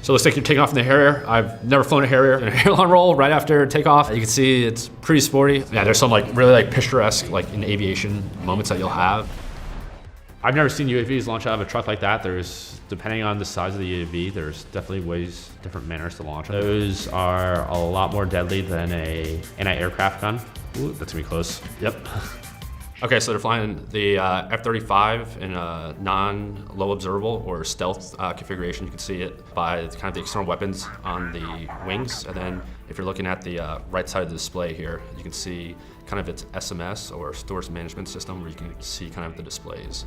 So it looks like you're taking off in the Harrier. I've never flown a Harrier in a aileron roll right after takeoff. You can see it's pretty sporty. Yeah, there's some really picturesque, in aviation moments that you'll have. I've never seen UAVs launch out of a truck like that. Depending on the size of the UAV, there's definitely different manners to launch. Those are a lot more deadly than a anti-aircraft gun. Ooh, that's gonna be close. Yep. Okay, so they're flying the F-35 in a non-low observable or stealth configuration. You can see it by kind of the external weapons on the wings. And then if you're looking at the right side of the display here, you can see kind of its SMS or stores management system where you can see kind of the displays.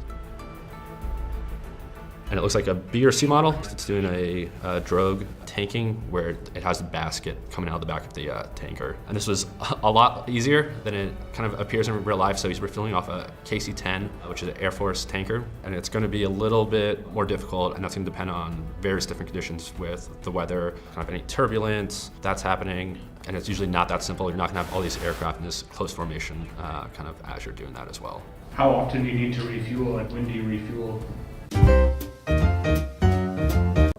And it looks like a B or C model. It's doing a drogue tanking where it has a basket coming out of the back of the tanker. And this was a lot easier than it kind of appears in real life. So he's refueling off a KC-10, which is an Air Force tanker. And it's gonna be a little bit more difficult, and that's gonna depend on various different conditions with the weather, kind of any turbulence that's happening. And it's usually not that simple. You're not gonna have all these aircraft in this close formation kind of as you're doing that as well. How often do you need to refuel, and when do you refuel?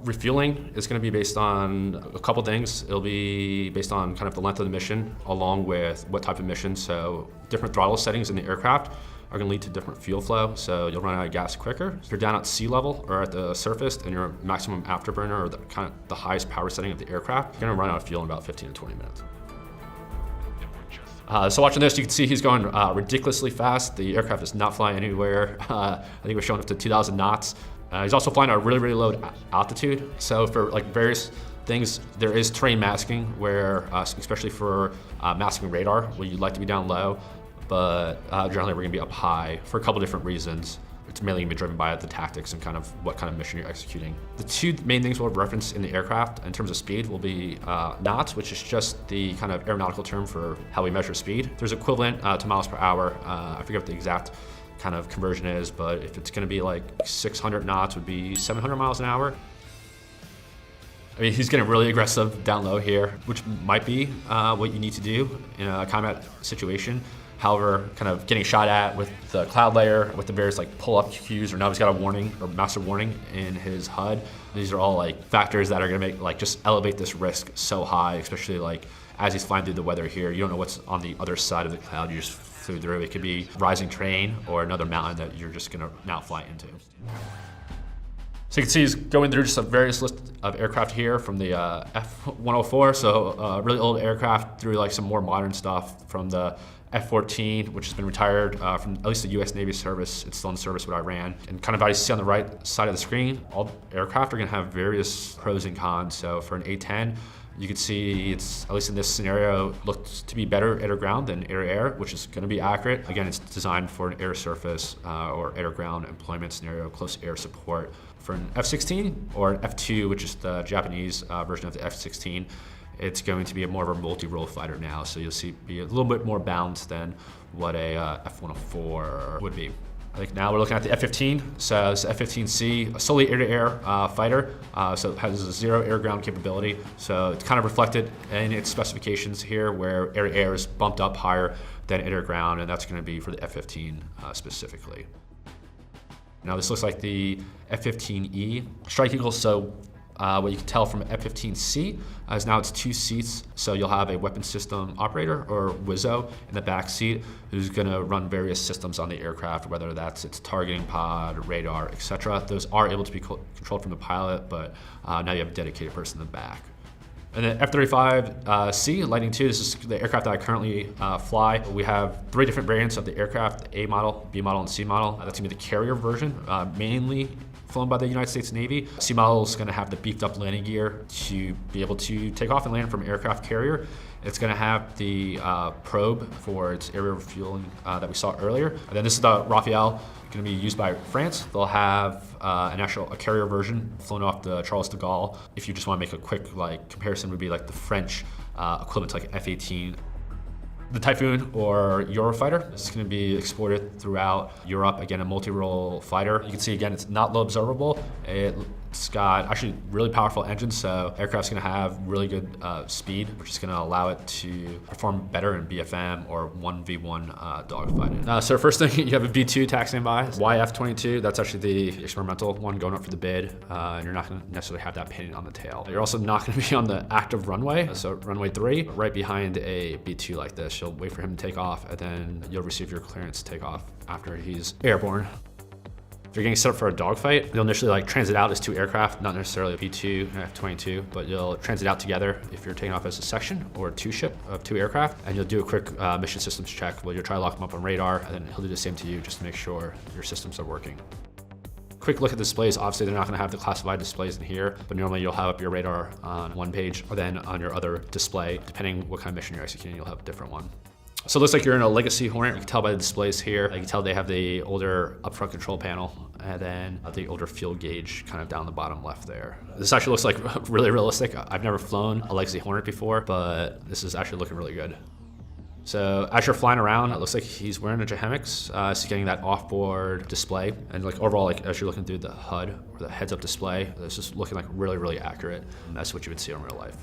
Refueling is going to be based on a couple things. It'll be based on kind of the length of the mission along with what type of mission. So different throttle settings in the aircraft are going to lead to different fuel flow. So you'll run out of gas quicker. If you're down at sea level or at the surface and your maximum afterburner or the highest power setting of the aircraft, you're going to run out of fuel in about 15 to 20 minutes. So watching this, you can see he's going ridiculously fast. The aircraft is not flying anywhere. I think we're showing up to 2,000 knots. He's also flying at a really, really low altitude. So for various things, there is terrain masking where, especially for masking radar, where you'd like to be down low, but generally we're gonna be up high for a couple different reasons. It's mainly gonna be driven by the tactics and kind of what kind of mission you're executing. The two main things we'll reference in the aircraft in terms of speed will be knots, which is just the kind of aeronautical term for how we measure speed. There's equivalent to miles per hour. I forget what the exact kind of conversion is, but if it's gonna be 600 knots would be 700 miles an hour. I mean, he's getting really aggressive down low here, which might be what you need to do in a combat situation. However, kind of getting shot at with the cloud layer, with the various pull-up cues, or now he's got a warning or master warning in his HUD. These are all factors that are gonna make just elevate this risk so high, especially as he's flying through the weather here. You don't know what's on the other side of the cloud. You just flew through. It could be rising terrain or another mountain that you're just gonna now fly into. So you can see he's going through just a various list of aircraft here from the F-104, so really old aircraft, through some more modern stuff from the F-14, which has been retired from at least the US Navy service. It's still in service what I ran. And kind of how you see on the right side of the screen, all aircraft are gonna have various pros and cons. So for an A-10, you can see it's, at least in this scenario, looks to be better air-to-ground than air-to-air, which is gonna be accurate. Again, it's designed for an air surface or air-to-ground employment scenario, close air support. For an F-16 or an F-2, which is the Japanese version of the F-16, it's going to be more of a multi-role fighter now, so you'll see be a little bit more balanced than what a F-104 would be. I think now we're looking at the F-15. So it's F-15C, a solely air-to-air fighter, so it has a zero air-ground capability. So it's kind of reflected in its specifications here, where air-to-air is bumped up higher than air-to-ground, and that's going to be for the F-15 specifically. Now this looks like the F-15E Strike Eagle. So what you can tell from F-15C is now it's 2 seats. So you'll have a weapon system operator or WISO in the back seat who's gonna run various systems on the aircraft, whether that's its targeting pod, radar, etc. Those are able to be controlled from the pilot, but now you have a dedicated person in the back. And then F-35C Lightning II, this is the aircraft that I currently fly. We have 3 different variants of the aircraft: the A model, B model, and C model. That's gonna be the carrier version, mainly flown by the United States Navy. C model is gonna have the beefed up landing gear to be able to take off and land from an aircraft carrier. It's gonna have the probe for its aerial refueling that we saw earlier. And then this is the Refueling, gonna be used by France. They'll have a carrier version flown off the Charles de Gaulle. If you just wanna make a quick comparison, would be the French equivalent to F-18. The Typhoon or Eurofighter is going to be exported throughout Europe. Again, a multi-role fighter. You can see again, it's not low observable. It It's got actually really powerful engines, so aircraft's gonna have really good speed, which is gonna allow it to perform better in BFM or 1v1 dogfighting. So first thing, you have a V2 taxiing by. YF-22, that's actually the experimental one going up for the bid, and you're not gonna necessarily have that painted on the tail. You're also not gonna be on the active runway, so runway 3, right behind a B2 like this. You'll wait for him to take off, and then you'll receive your clearance to take off after he's airborne. If you're getting set up for a dogfight, you'll initially like transit out as 2 aircraft, not necessarily a B2 and F-22, but you'll transit out together if you're taking off as a section or a 2-ship of 2 aircraft, and you'll do a quick mission systems check where you'll try to lock them up on radar, and then he'll do the same to you just to make sure your systems are working. Quick look at the displays. Obviously, they're not going to have the classified displays in here, but normally you'll have up your radar on one page, or then on your other display, depending what kind of mission you're executing, you'll have a different one. So it looks like you're in a Legacy Hornet. You can tell by the displays here. You can tell they have the older upfront control panel and then the older fuel gauge kind of down the bottom left there. This actually looks like really realistic. I've never flown a Legacy Hornet before, but this is actually looking really good. So as you're flying around, it looks like he's wearing a Jahemix, so he's getting that off-board display. And like overall, like as you're looking through the HUD or the heads-up display, this is looking like really, really accurate. And that's what you would see in real life.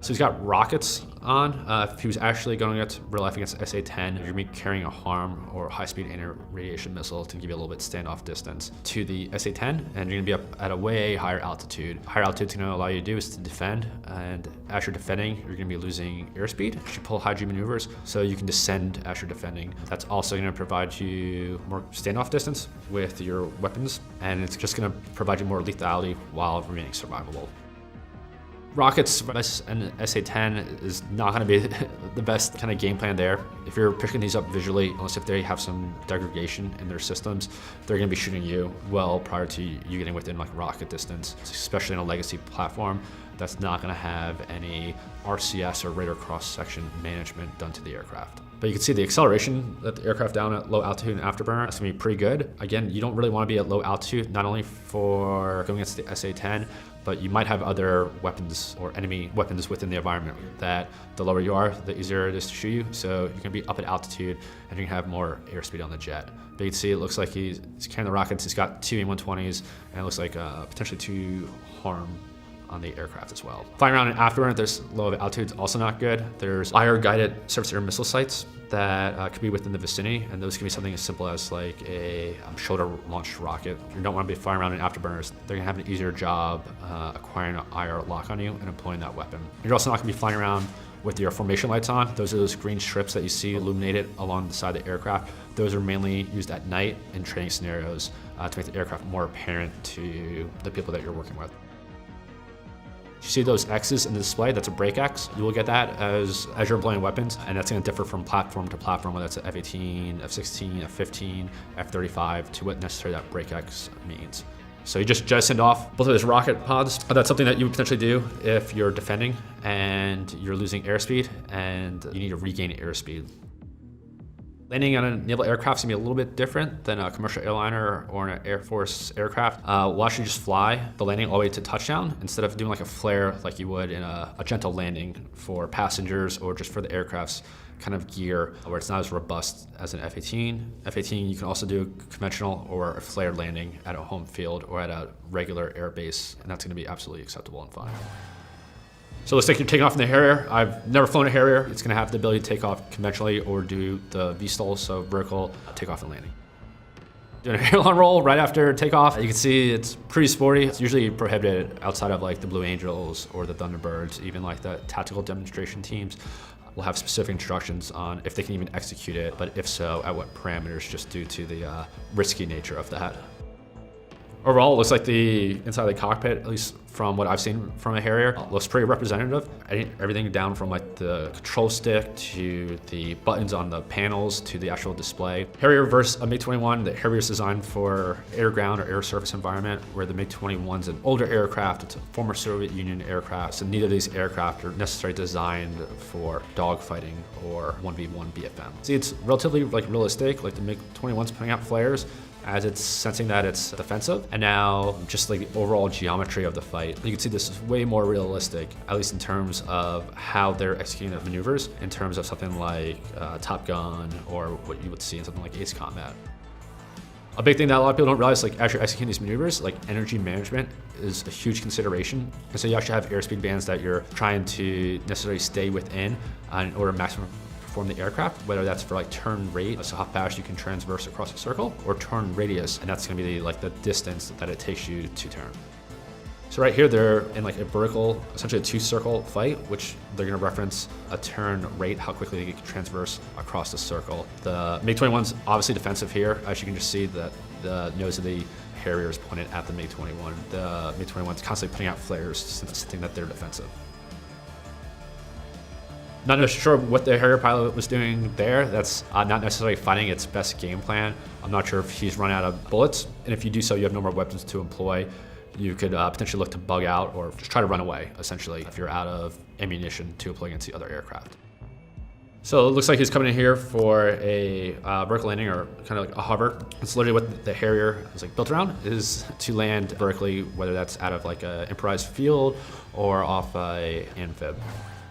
So he's got rockets on. If he was actually going against real life against SA-10, you're gonna be carrying a HARM or high-speed anti-radiation missile to give you a little bit standoff distance to the SA-10, and you're gonna be up at a way higher altitude. Higher altitude's gonna allow you to do is to defend, and as you're defending, you're gonna be losing airspeed as you pull high G maneuvers, so you can descend as you're defending. That's also gonna provide you more standoff distance with your weapons, and it's just gonna provide you more lethality while remaining survivable. Rockets and SA-10 is not going to be the best kind of game plan there. If you're picking these up visually, unless if they have some degradation in their systems, they're going to be shooting you well prior to you getting within like rocket distance, especially in a legacy platform that's not going to have any RCS or radar cross-section management done to the aircraft. But you can see the acceleration that the aircraft down at low altitude and afterburner is going to be pretty good. Again, you don't really want to be at low altitude, not only for going against the SA-10, but you might have other weapons or enemy weapons within the environment that the lower you are, the easier it is to shoot you. So you're gonna be up at altitude and you can have more airspeed on the jet. But you can see it looks like he's carrying the rockets. He's got 2 A120s and it looks like potentially 2 HARM on the aircraft as well. Flying around in afterburner, this low altitude is also not good. There's IR guided surface air missile sites that could be within the vicinity, and those can be something as simple as like a shoulder launched rocket. You don't want to be flying around in afterburners. They're gonna have an easier job acquiring an IR lock on you and employing that weapon. You're also not gonna be flying around with your formation lights on. Those are those green strips that you see illuminated along the side of the aircraft. Those are mainly used at night in training scenarios to make the aircraft more apparent to the people that you're working with. You see those X's in the display, that's a brake X. You will get that as you're employing weapons, and that's gonna differ from platform to platform, whether it's F-18, F-16, F-15, F-35, to what necessarily that brake X means. So you just jettisoned off both of those rocket pods. That's something that you would potentially do if you're defending and you're losing airspeed and you need to regain airspeed. Landing on a naval aircraft is gonna be a little bit different than a commercial airliner or an Air Force aircraft. We'll actually just fly the landing all the way to touchdown instead of doing like a flare like you would in a gentle landing for passengers or just for the aircraft's kind of gear where it's not as robust as an F-18. F-18, you can also do a conventional or a flared landing at a home field or at a regular air base, and that's gonna be absolutely acceptable and fine. So it looks like you're taking off in the Harrier. I've never flown a Harrier. It's gonna have the ability to take off conventionally or do the VSTOL, so vertical takeoff and landing. Doing a aileron roll right after takeoff. You can see it's pretty sporty. It's usually prohibited outside of like the Blue Angels or the Thunderbirds, even like the tactical demonstration teams will have specific instructions on if they can even execute it, but if so, at what parameters, just due to the risky nature of that. Overall, it looks like the inside of the cockpit, at least from what I've seen from a Harrier, looks pretty representative. Everything down from like the control stick to the buttons on the panels to the actual display. Harrier versus a MiG-21, the Harrier is designed for air-ground or air-surface environment, where the MiG-21 is an older aircraft, it's a former Soviet Union aircraft, so neither of these aircraft are necessarily designed for dogfighting or 1v1 BFM. See, it's relatively like realistic, like the MiG-21's putting out flares, as it's sensing that it's defensive. And now just like the overall geometry of the fight, you can see this is way more realistic, at least in terms of how they're executing the maneuvers, in terms of something like Top Gun or what you would see in something like Ace Combat. A big thing that a lot of people don't realize, like as you're executing these maneuvers, like energy management is a huge consideration. And so you actually have airspeed bands that you're trying to necessarily stay within in order to maximum perform the aircraft, whether that's for like turn rate, so how fast you can transverse across a circle, or turn radius, and that's gonna be like the distance that it takes you to turn. So right here, they're in like a vertical, essentially a 2-circle flight, which they're gonna reference a turn rate, how quickly they can transverse across the circle. The MiG-21's obviously defensive here. As you can just see that the nose of the Harrier is pointed at the MiG-21. The MiG-21's constantly putting out flares, suggesting that they're defensive. Not sure what the Harrier pilot was doing there. That's not necessarily finding its best game plan. I'm not sure if he's run out of bullets, and if you do so, you have no more weapons to employ. You could potentially look to bug out or just try to run away, essentially, if you're out of ammunition to employ against the other aircraft. So it looks like he's coming in here for a vertical landing, or kind of like a hover. It's literally what the Harrier is like built around, is to land vertically, whether that's out of like an improvised field or off a amphib.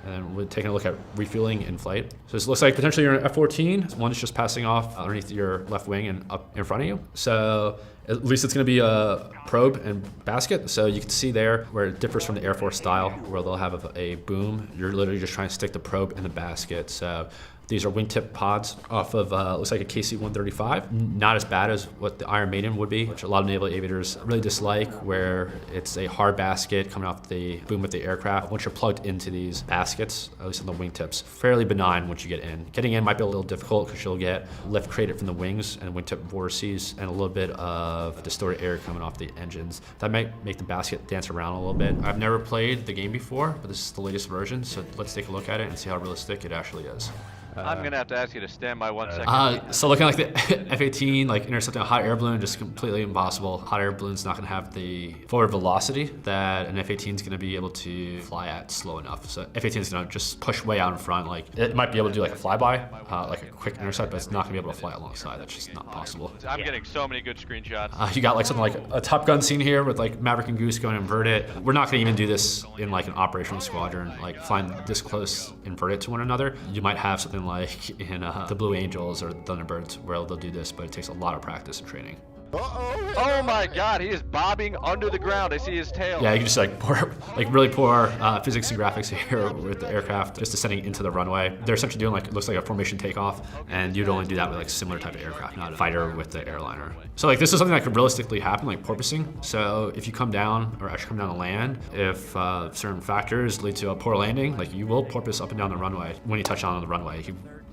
And we're taking a look at refueling in flight. So this looks like potentially you're in F-14. One's just passing off underneath your left wing and up in front of you. So at least it's gonna be a probe and basket. So you can see there where it differs from the Air Force style, where they'll have a boom. You're literally just trying to stick the probe in the basket. So these are wingtip pods off of, looks like a KC-135. Not as bad as what the Iron Maiden would be, which a lot of naval aviators really dislike, where it's a hard basket coming off the boom of the aircraft. Once you're plugged into these baskets, at least on the wingtips, fairly benign once you get in. Getting in might be a little difficult because you'll get lift created from the wings and wingtip vortices, and a little bit of distorted air coming off the engines. That might make the basket dance around a little bit. I've never played the game before, but this is the latest version, so let's take a look at it and see how realistic it actually is. I'm gonna have to ask you to stand by 1 second. So looking like the F-18, like intercepting a hot air balloon, just completely impossible. Hot air balloon's not gonna have the forward velocity that an F-18 is gonna be able to fly at slow enough. So F-18 is gonna just push way out in front. Like it might be able to do like a flyby, like a quick intercept, but it's not gonna be able to fly alongside. That's just not possible. I'm getting so many good screenshots. You got like something like a Top Gun scene here with like Maverick and Goose going inverted. We're not gonna even do this in like an operational squadron, like flying this close inverted to one another. You might have something like in the Blue Angels or Thunderbirds where they'll do this, but it takes a lot of practice and training. Oh my God, he is bobbing under the ground. I see his tail. Yeah, you can just like really poor physics and graphics here with the aircraft just descending into the runway. They're essentially doing like, it looks like a formation takeoff, and you'd only do that with like similar type of aircraft, not a fighter with the airliner. So like this is something that could realistically happen, like porpoising. So if you come down, or actually come down to land, if certain factors lead to a poor landing, like you will porpoise up and down the runway. When you touch on the runway,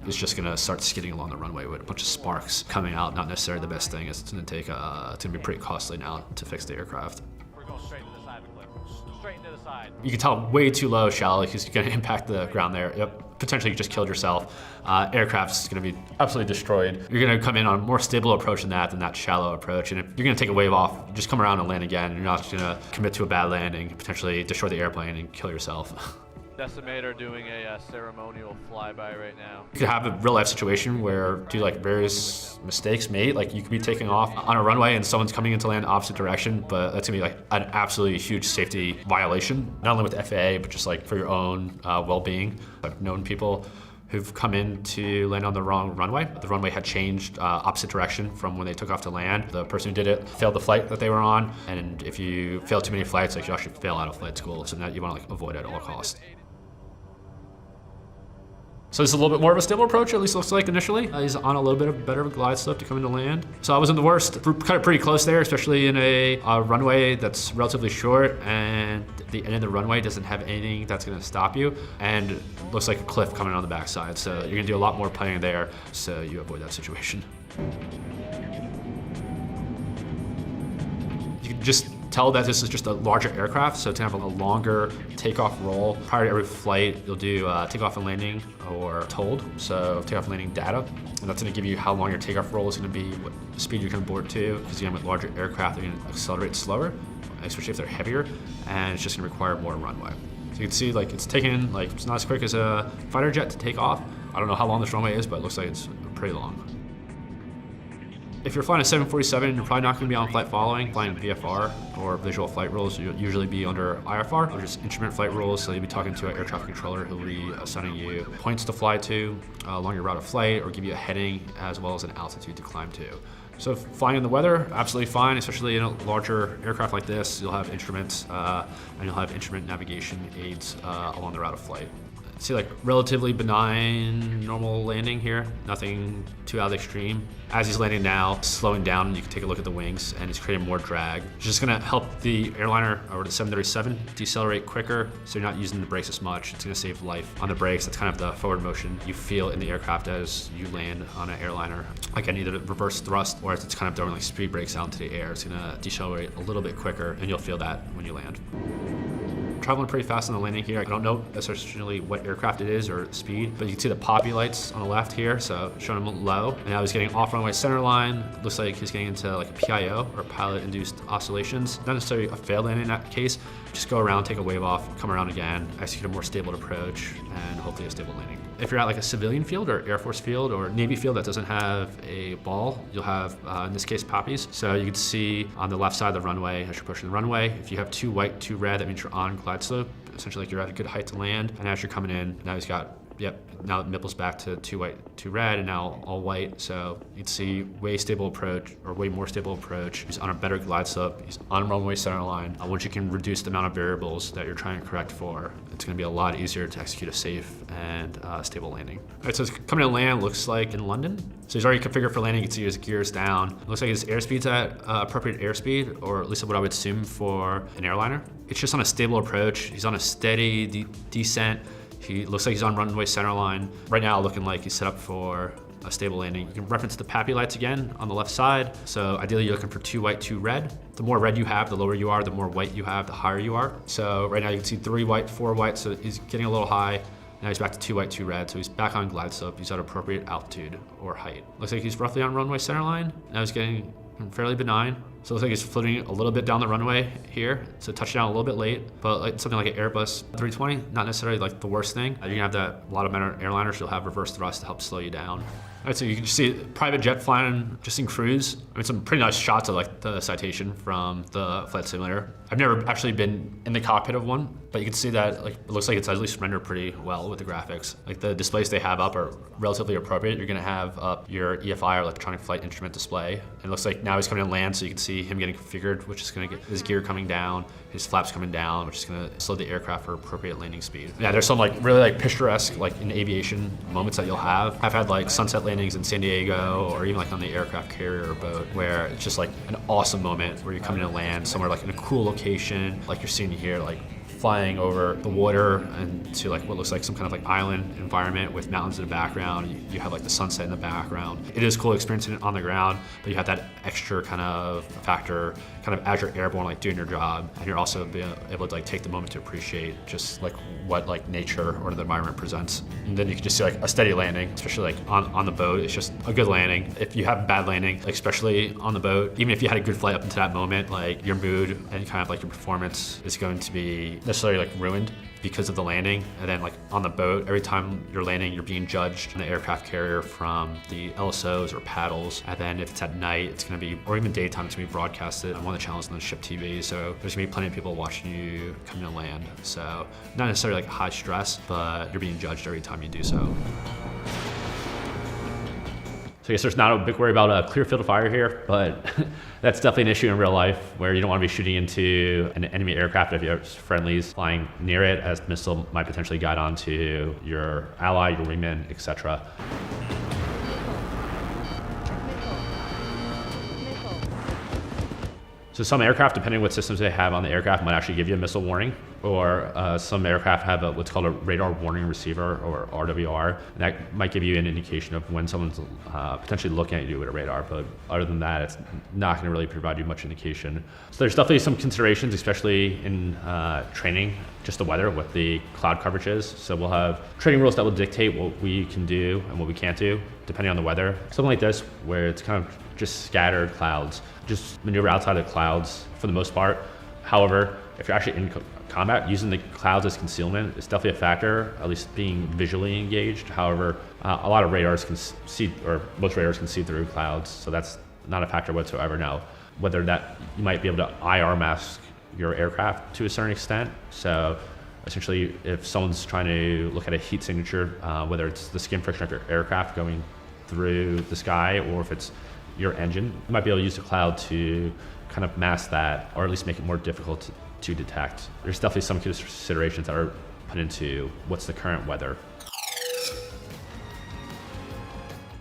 it's just gonna start skidding along the runway with a bunch of sparks coming out. Not necessarily the best thing. It's gonna take, it's gonna be pretty costly now to fix the aircraft. We're going straight to the side of the cliff. Straight into the side. You can tell way too low, shallow, because you're gonna impact the ground there. Yep, potentially you just killed yourself. Aircraft's gonna be absolutely destroyed. You're gonna come in on a more stable approach than that shallow approach. And if you're gonna take a wave off, just come around and land again. You're not just gonna commit to a bad landing, potentially destroy the airplane and kill yourself. Decimator doing a ceremonial flyby right now. You could have a real life situation where due to like various mistakes made, like you could be taking off on a runway and someone's coming into land opposite direction, but that's gonna be like an absolutely huge safety violation, not only with the FAA, but just like for your own well-being. I've known people who've come in to land on the wrong runway. The runway had changed opposite direction from when they took off to land. The person who did it failed the flight that they were on, and if you fail too many flights, like you actually fail out of flight school, so that you wanna like avoid at all costs. So this is a little bit more of a stable approach, at least looks like initially. He's on a little bit of better glide slope to come into land. So I wasn't the worst, kind of pretty close there, especially in a runway that's relatively short, and the end of the runway doesn't have anything that's gonna stop you, and looks like a cliff coming on the backside. So you're gonna do a lot more playing there, so you avoid that situation. You can just tell that this is just a larger aircraft, so to have a longer takeoff roll. Prior to every flight, you'll do takeoff and landing or told, so takeoff and landing data, and that's gonna give you how long your takeoff roll is gonna be, what speed you can board to, because again, with larger aircraft, they're gonna accelerate slower, especially if they're heavier, and it's just gonna require more runway. So you can see like it's taking, like it's not as quick as a fighter jet to take off. I don't know how long this runway is, but it looks like it's pretty long. If you're flying a 747, you're probably not going to be on flight following. Flying VFR or visual flight rules, you'll usually be under IFR, which is instrument flight rules. So you'll be talking to an air traffic controller who will be assigning you points to fly to along your route of flight, or give you a heading as well as an altitude to climb to. So flying in the weather, absolutely fine, especially in a larger aircraft like this. You'll have instruments and you'll have instrument navigation aids along the route of flight. See, like relatively benign normal landing here, nothing too out of the extreme. As he's landing now, slowing down, you can take a look at the wings and he's creating more drag. It's just gonna help the airliner or the 737 decelerate quicker, so you're not using the brakes as much. It's gonna save life on the brakes. That's kind of the forward motion you feel in the aircraft as you land on an airliner. Again, either reverse thrust or as it's kind of throwing like speed brakes out into the air. It's gonna decelerate a little bit quicker and you'll feel that when you land. Traveling pretty fast on the landing here. I don't know necessarily what aircraft it is or speed, but you can see the poppy lights on the left here, so showing him low. And now he's getting off runway center line. Looks like he's getting into like a PIO, or pilot-induced oscillations. Not necessarily a failed landing in that case. Just go around, take a wave off, come around again, execute a more stable approach, and hopefully a stable landing. If you're at like a civilian field or Air Force field or Navy field that doesn't have a ball, you'll have, in this case, poppies. So you can see on the left side of the runway, as you're pushing the runway, if you have 2 white, 2 red, that means you're on glide slope. Essentially, like you're at a good height to land. And as you're coming in, now he's got, now it nipples back to 2 white, 2 red, and now all white. So you can see way stable approach, or way more stable approach. He's on a better glide slope. He's on runway center line. Once you can reduce the amount of variables that you're trying to correct for, it's gonna be a lot easier to execute a safe and stable landing. All right, so it's coming to land, looks like in London. So he's already configured for landing. You can see his gears down. It looks like his airspeed's at appropriate airspeed, or at least what I would assume for an airliner. It's just on a stable approach. He's on a steady descent. He looks like he's on runway center line. Right now, looking like he's set up for a stable landing. You can reference the PAPI lights again on the left side. So ideally you're looking for 2 white, 2 red. The more red you have, the lower you are. The more white you have, the higher you are. So right now you can see 3 white, 4 white. So he's getting a little high. Now he's back to 2 white, 2 red. So he's back on glide slope. He's at appropriate altitude or height. Looks like he's roughly on runway center line. Now he's getting fairly benign. So it looks like he's floating a little bit down the runway here. So touchdown a little bit late, but like something like an Airbus 320, not necessarily like the worst thing. You're gonna have that, a lot of airliners, you'll have reverse thrust to help slow you down. All right, so you can just see private jet flying just in cruise. I mean, some pretty nice shots of like the citation from the flight simulator. I've never actually been in the cockpit of one, but you can see that like it looks like it's at least rendered pretty well with the graphics. Like the displays they have up are relatively appropriate. You're gonna have up your EFI or electronic flight instrument display. And it looks like now he's coming to land, so you can see him getting configured, which is gonna get his gear coming down, his flaps coming down, which is gonna slow the aircraft for appropriate landing speed. Yeah, there's some like really like picturesque, like in aviation moments that you'll have. I've had like sunset landings in San Diego, or even like on the aircraft carrier or boat, where it's just like an awesome moment where you're coming to land somewhere like in a cool location, like you're seeing here, like flying over the water and to like what looks like some kind of like island environment with mountains in the background. You have like the sunset in the background. It is cool experiencing it on the ground, but you have that extra kind of factor kind of as you're airborne, like doing your job, and you're also able to like take the moment to appreciate just like what like nature or the environment presents. And then you can just see like a steady landing, especially like on the boat. It's just a good landing. If you have bad landing, especially on the boat, even if you had a good flight up into that moment, like your mood and kind of like your performance is going to be necessarily like ruined because of the landing. And then like on the boat, every time you're landing, you're being judged in the aircraft carrier from the LSOs or paddles. And then if it's at night, it's gonna be, or even daytime, it's gonna be broadcasted on one of the channels on the ship TV. So there's gonna be plenty of people watching you coming to land. So not necessarily like high stress, but you're being judged every time you do so. So I guess there's not a big worry about a clear field of fire here, but that's definitely an issue in real life where you don't want to be shooting into an enemy aircraft if you have friendlies flying near it, as the missile might potentially guide onto your ally, your wingman, etc. So some aircraft, depending on what systems they have on the aircraft, might actually give you a missile warning, or some aircraft have what's called a radar warning receiver, or RWR, and that might give you an indication of when someone's potentially looking at you with a radar, but other than that, it's not going to really provide you much indication. So there's definitely some considerations, especially in training, just the weather, what the cloud coverage is. So we'll have training rules that will dictate what we can do and what we can't do, depending on the weather. Something like this, where it's kind of just scattered clouds, just maneuver outside of the clouds for the most part. However, if you're actually in combat, using the clouds as concealment is definitely a factor, at least being visually engaged. However, a lot of radars can see, or most radars can see through clouds, so that's not a factor whatsoever. Now, whether that, you might be able to IR mask your aircraft to a certain extent. So essentially, if someone's trying to look at a heat signature, whether it's the skin friction of your aircraft going through the sky, or if it's your engine. You might be able to use the cloud to kind of mask that, or at least make it more difficult to detect. There's definitely some considerations that are put into what's the current weather.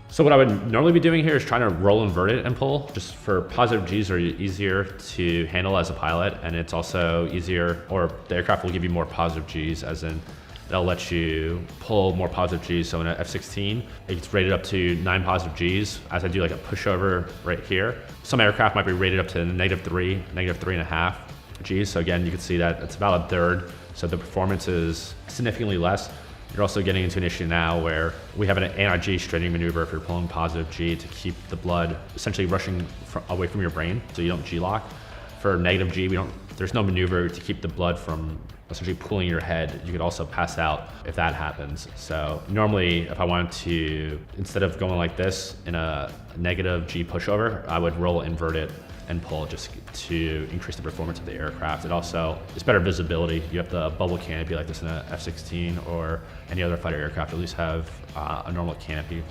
So what I would normally be doing here is trying to roll inverted and pull. Just for positive G's are easier to handle as a pilot, and it's also easier, or the aircraft will give you more positive G's, as in it'll let you pull more positive G's. So in an F-16, it gets rated up to 9 positive G's. As I do like a pushover right here, some aircraft might be rated up to -3, -3.5 G's. So again, you can see that it's about a third. So the performance is significantly less. You're also getting into an issue now where we have an anti-G straining maneuver if you're pulling positive G to keep the blood essentially rushing away from your brain, so you don't G-lock. For negative G, there's no maneuver to keep the blood from essentially pulling your head. You could also pass out if that happens. So normally, if I wanted to, instead of going like this in a negative G pushover, I would roll inverted and pull just to increase the performance of the aircraft. It also is better visibility. You have the bubble canopy like this in a F-16 or any other fighter aircraft. At least have a normal canopy.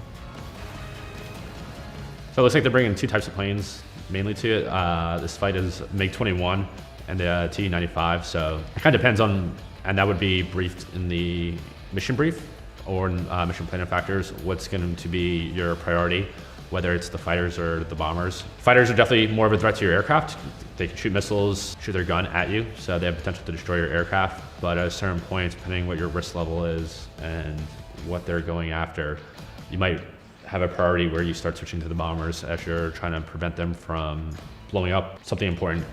So it looks like they're bringing 2 types of planes mainly to it. This fight is MiG-21 and the Tu-95. So it kind of depends on, and that would be briefed in the mission brief or in mission planning factors, what's going to be your priority, whether it's the fighters or the bombers. Fighters are definitely more of a threat to your aircraft. They can shoot missiles, shoot their gun at you, so they have potential to destroy your aircraft. But at a certain point, depending what your risk level is and what they're going after, you might have a priority where you start switching to the bombers as you're trying to prevent them from blowing up something important.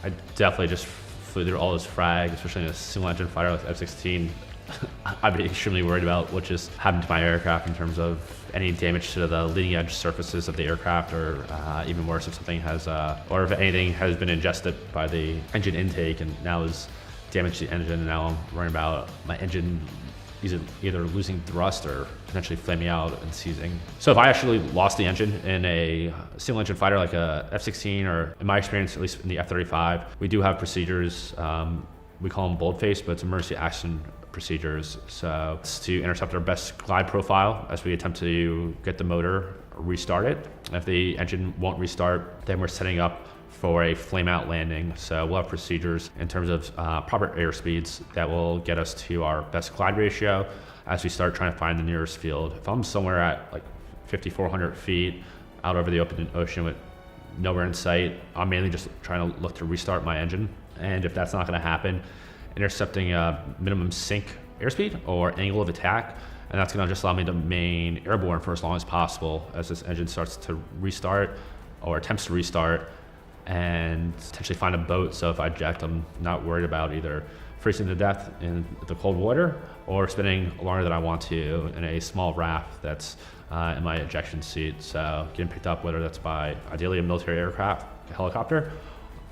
I definitely just flew through all those frags, especially in a single engine fighter like F-16. I'd be extremely worried about what just happened to my aircraft in terms of any damage to the leading edge surfaces of the aircraft, or even worse if something has, or if anything has been ingested by the engine intake and now is damaged the engine, and now I'm worrying about my engine either losing thrust or potentially flaming out and seizing. So if I actually lost the engine in a single engine fighter like a F-16, or in my experience, at least in the F-35, we do have procedures, we call them boldface, but it's emergency action procedures. So it's to intercept our best glide profile as we attempt to get the motor restarted. If the engine won't restart, then we're setting up for a flame out landing. So we'll have procedures in terms of proper airspeeds that will get us to our best glide ratio as we start trying to find the nearest field. If I'm somewhere at like 5,400 feet out over the open ocean with nowhere in sight, I'm mainly just trying to look to restart my engine. And if that's not going to happen, intercepting a minimum sink airspeed or angle of attack, and that's going to just allow me to remain airborne for as long as possible as this engine starts to restart or attempts to restart, and potentially find a boat. So if I eject, I'm not worried about either freezing to death in the cold water or spending longer than I want to in a small raft that's in my ejection seat. So getting picked up, whether that's by ideally a military aircraft, a helicopter,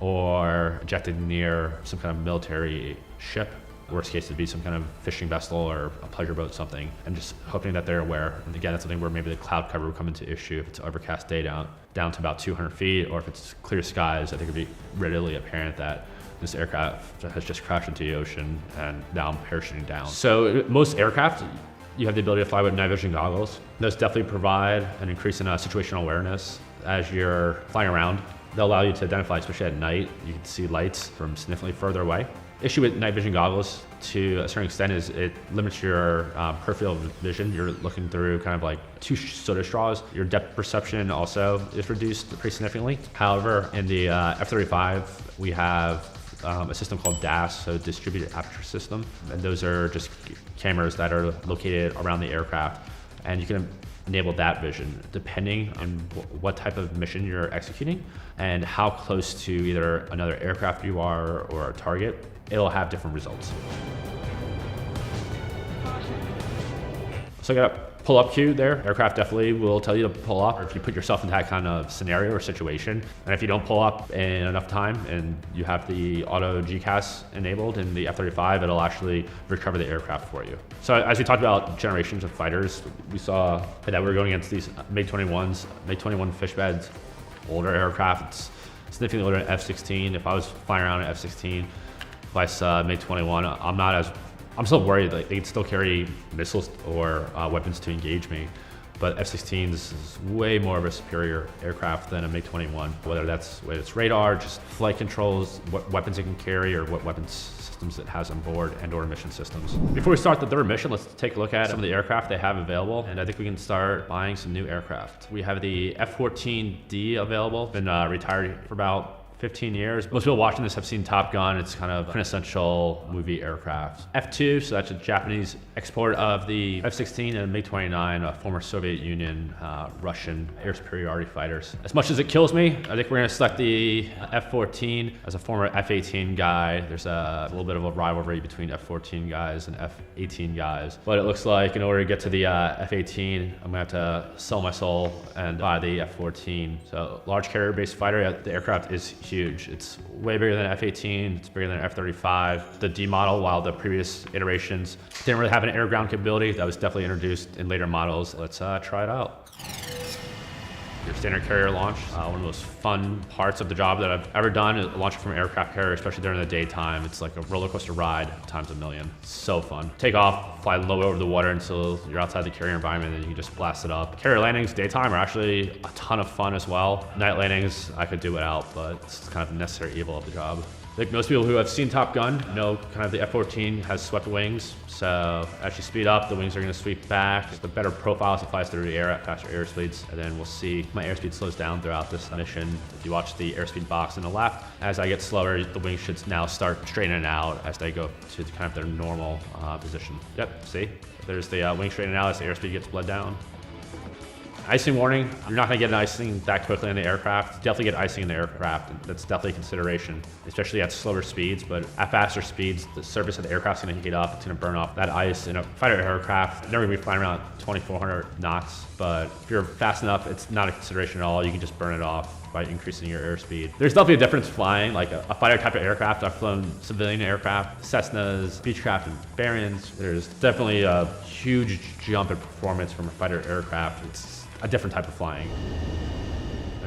or ejected near some kind of military ship. Worst case, it'd be some kind of fishing vessel or a pleasure boat, something, and just hoping that they're aware. And again, that's something where maybe the cloud cover would come into issue if it's overcast day down to about 200 feet, or if it's clear skies. I think it'd be readily apparent that this aircraft has just crashed into the ocean and now I'm parachuting down. So most aircraft, you have the ability to fly with night vision goggles. Those definitely provide an increase in situational awareness as you're flying around. They'll allow you to identify, especially at night, you can see lights from significantly further away. Issue with night vision goggles to a certain extent is it limits your peripheral vision. You're looking through kind of like 2 soda straws. Your depth perception also is reduced pretty significantly. However, in the F-35, we have a system called DAS, so Distributed Aperture System. And those are just cameras that are located around the aircraft. And you can enable that vision depending on what type of mission you're executing and how close to either another aircraft you are or a target. It'll have different results. So I got a pull-up cue there. Aircraft definitely will tell you to pull up if you put yourself in that kind of scenario or situation. And if you don't pull up in enough time and you have the auto GCAS enabled in the F-35, it'll actually recover the aircraft for you. So as we talked about generations of fighters, we saw that we were going against these MiG-21s, MiG-21 fish beds, older aircraft. It's significantly older than F-16. If I was flying around an F-16, vice MiG-21, I'm not as I'm still worried that they can still carry missiles or weapons to engage me. But F-16s is way more of a superior aircraft than a MiG-21, whether it's radar, just flight controls, what weapons it can carry, or what weapons systems it has on board and/or mission systems. Before we start the third mission, let's take a look at some of the aircraft they have available, and I think we can start buying some new aircraft. We have the F-14D available, been retired for about 15 years. Most people watching this have seen Top Gun. It's kind of quintessential movie aircraft. F2, so that's a Japanese export of the F-16 and MiG-29, a former Soviet Union, Russian air superiority fighters. As much as it kills me, I think we're gonna select the F-14. As a former F-18 guy, there's a little bit of a rivalry between F-14 guys and F-18 guys. But it looks like in order to get to the F-18, I'm gonna have to sell my soul and buy the F-14. So large carrier-based fighter, the aircraft is huge. It's way bigger than F-18, it's bigger than F-35. The D model, while the previous iterations didn't really have an air-ground capability, that was definitely introduced in later models. Let's try it out. Your standard carrier launch, one of the most fun parts of the job that I've ever done is launching from an aircraft carrier, especially during the daytime. It's like a roller coaster ride times a million. So fun. Take off, fly low over the water until you're outside the carrier environment, and you can just blast it up. Carrier landings daytime are actually a ton of fun as well. Night landings I could do without, but it's kind of a necessary evil of the job. I think most people who have seen Top Gun know kind of the F-14 has swept wings. So as you speed up, the wings are going to sweep back. The better profile as it flies through the air at faster airspeeds. And then we'll see my airspeed slows down throughout this mission. If you watch the airspeed box on the left, as I get slower, the wings should now start straightening out as they go to kind of their normal position. Yep, see? There's the wing straightening out as the airspeed gets bled down. Icing warning, you're not gonna get an icing that quickly in the aircraft. Definitely get icing in the aircraft. That's definitely a consideration, especially at slower speeds, but at faster speeds, the surface of the aircraft's gonna heat up, it's gonna burn off that ice. In a fighter aircraft, they're gonna be flying around 2,400 knots, but if you're fast enough, it's not a consideration at all. You can just burn it off by increasing your airspeed. There's definitely a difference flying like a fighter type of aircraft. I've flown civilian aircraft, Cessnas, Beechcraft, and Variants. There's definitely a huge jump in performance from a fighter aircraft. It's a different type of flying.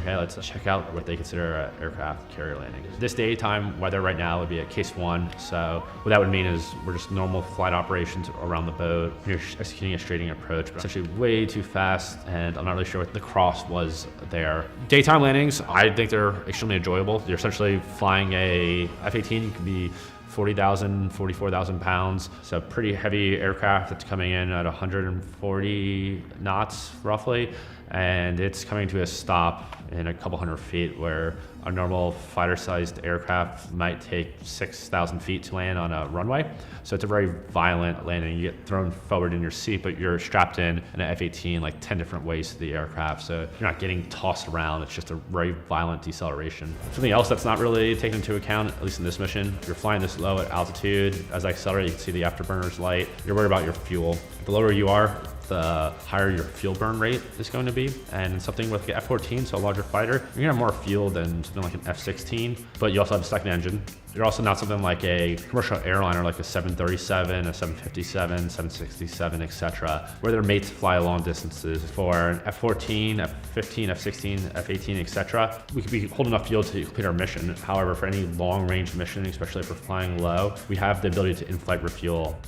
Okay, let's check out what they consider aircraft carrier landing. This daytime weather right now would be at case 1. So what that would mean is we're just normal flight operations around the boat. You're executing a straighting approach, but it's actually way too fast, and I'm not really sure what the cross was there. Daytime landings, I think they're extremely enjoyable. You're essentially flying a F-18, you can be 40,000, 44,000 pounds. It's a pretty heavy aircraft that's coming in at 140 knots roughly, and it's coming to a stop in a couple hundred feet where a normal fighter-sized aircraft might take 6,000 feet to land on a runway. So it's a very violent landing. You get thrown forward in your seat, but you're strapped in an F-18 like 10 different ways to the aircraft. So you're not getting tossed around. It's just a very violent deceleration. Something else that's not really taken into account, at least in this mission, if you're flying this low at altitude, as I accelerate, you can see the afterburners light. You're worried about your fuel. The lower you are, the higher your fuel burn rate is going to be. And something with the F-14, so a larger fighter, you're gonna have more fuel than something like an F-16, but you also have a second engine. You're also not something like a commercial airliner like a 737, a 757, 767, etc., where their mates fly long distances. For an F-14, F-15, F-16, F-18, etc., we could be holding enough fuel to complete our mission. However, for any long-range mission, especially if we're flying low, we have the ability to in-flight refuel.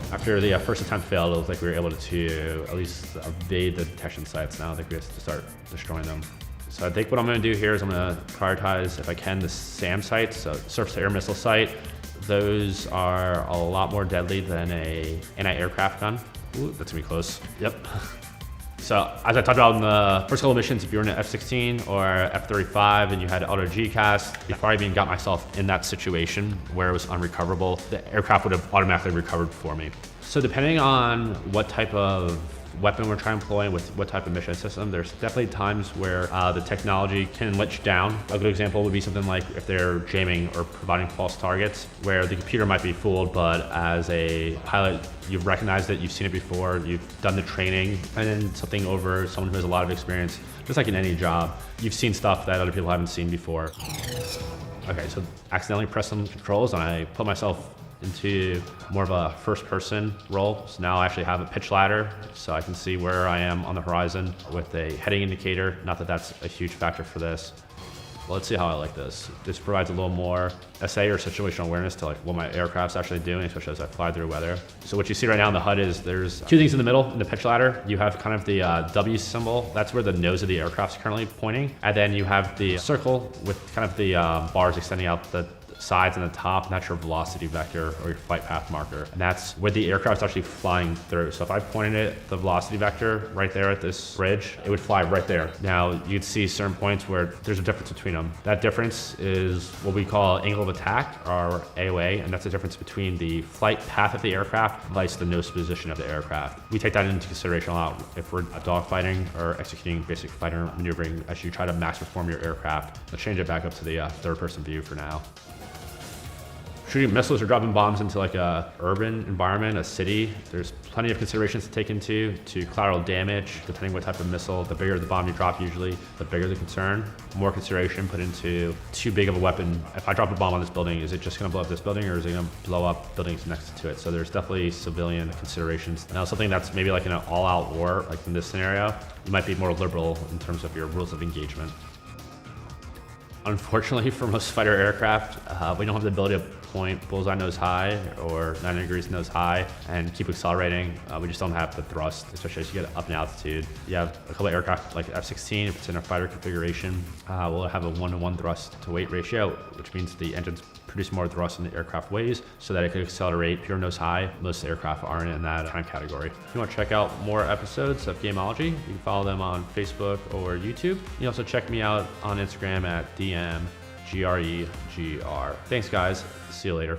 After the first attempt failed, it looked like we were able to at least evade the detection sites. Now I think we have to start destroying them. So I think what I'm going to do here is I'm going to prioritize, if I can, the SAM sites, so surface-to-air missile site. Those are a lot more deadly than a anti-aircraft gun. Ooh, that's going to be close. Yep. So as I talked about in the first couple of missions, if you were in an F-16 or F-35 and you had auto G-cast, before I even got myself in that situation where it was unrecoverable, the aircraft would have automatically recovered for me. So depending on what type of weapon we're trying to employ with what type of mission system, there's definitely times where the technology can let you down. A good example would be something like if they're jamming or providing false targets, where the computer might be fooled, but as a pilot, you've recognized it, you've seen it before, you've done the training, and then something over someone who has a lot of experience, just like in any job, you've seen stuff that other people haven't seen before. Okay, so accidentally press some controls and I put myself into more of a first-person role. So now I actually have a pitch ladder, so I can see where I am on the horizon with a heading indicator. Not that that's a huge factor for this. Well, let's see how I like this. This provides a little more SA or situational awareness to like what my aircraft's actually doing, especially as I fly through weather. So what you see right now in the HUD is there's two things in the middle. In the pitch ladder, you have kind of the W symbol. That's where the nose of the aircraft's currently pointing. And then you have the circle with kind of the bars extending out the sides and the top, and that's your velocity vector or your flight path marker. And that's where the aircraft's actually flying through. So if I pointed it, the velocity vector right there at this bridge, it would fly right there. Now you'd see certain points where there's a difference between them. That difference is what we call angle of attack, or AOA, and that's the difference between the flight path of the aircraft vice the nose position of the aircraft. We take that into consideration a lot if we're dogfighting or executing basic fighter maneuvering as you try to max perform your aircraft. Let's change it back up to the third person view for now. Shooting missiles or dropping bombs into like a urban environment, a city, there's plenty of considerations to take into to collateral damage, depending what type of missile. The bigger the bomb you drop usually, the bigger the concern. More consideration put into too big of a weapon. If I drop a bomb on this building, is it just gonna blow up this building or is it gonna blow up buildings next to it? So there's definitely civilian considerations. Now something that's maybe like in an all-out war, like in this scenario, you might be more liberal in terms of your rules of engagement. Unfortunately, for most fighter aircraft, we don't have the ability to point bullseye nose high or 90 degrees nose high and keep accelerating. We just don't have the thrust, especially as you get up in altitude. You have a couple of aircraft like F-16, if it's in a fighter configuration, we'll have a 1-to-1 thrust to weight ratio, which means the engines produce more thrust than the aircraft weighs so that it can accelerate pure nose high. Most aircraft aren't in that time category. If you want to check out more episodes of Gameology, you can follow them on Facebook or YouTube. You can also check me out on Instagram at DMGREGR. Thanks guys, see you later.